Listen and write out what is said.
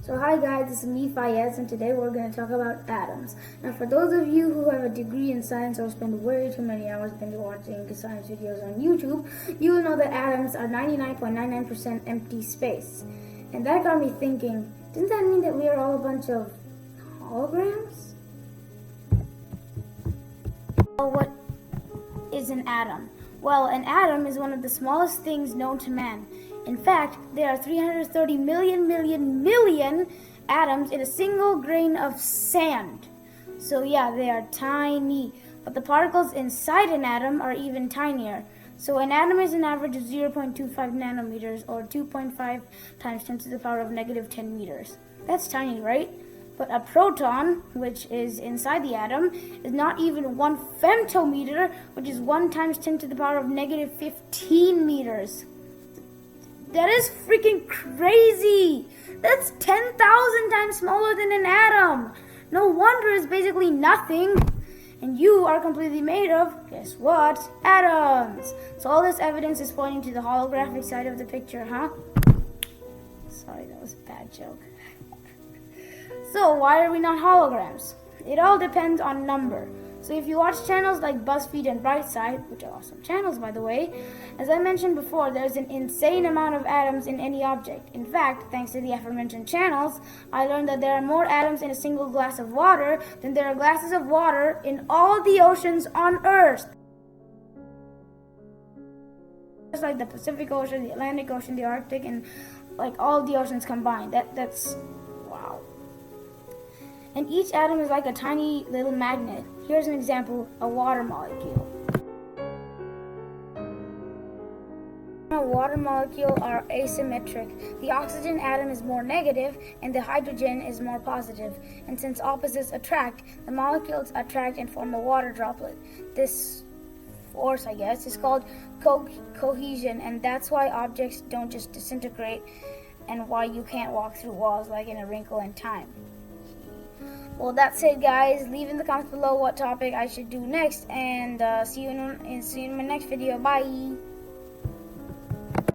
So hi guys, this is me Fayez, and today we're going to talk about atoms. Now for those of you who have a degree in science or spend way too many hours watching science videos on YouTube, you will know that atoms are 99.99% empty space. And that got me thinking, doesn't that mean that we are all a bunch of holograms? Well, what is an atom? Well, an atom is one of the smallest things known to man. In fact, there are 330 million atoms in a single grain of sand. So yeah, they are tiny. But the particles inside an atom are even tinier. So an atom is an average of 0.25 nanometers, or 2.5 times 10 to the power of negative 10 meters. That's tiny, right? But a proton, which is inside the atom, is not even 1 femtometer, which is 1 times 10 to the power of negative 15 meters. That is freaking crazy! That's 10,000 times smaller than an atom! No wonder it's basically nothing! And you are completely made of, guess what? Atoms! So all this evidence is pointing to the holographic side of the picture, huh? Sorry, that was a bad joke. So why are we not holograms? It all depends on number. So if you watch channels like BuzzFeed and Brightside, which are awesome channels by the way, as I mentioned before, there's an insane amount of atoms in any object. In fact, thanks to the aforementioned channels, I learned that there are more atoms in a single glass of water than there are glasses of water in all the oceans on Earth. Just like the Pacific Ocean, the Atlantic Ocean, the Arctic, and like all the oceans combined. That's wow. And each atom is like a tiny little magnet. Here's an example, a water molecule. A water molecule are asymmetric. The oxygen atom is more negative and the hydrogen is more positive. And since opposites attract, the molecules attract and form a water droplet. This force, I guess, is called cohesion, and that's why objects don't just disintegrate and why you can't walk through walls like in A Wrinkle in Time. Well, that's it, guys. Leave in the comments below what topic I should do next, and see you in my next video. Bye.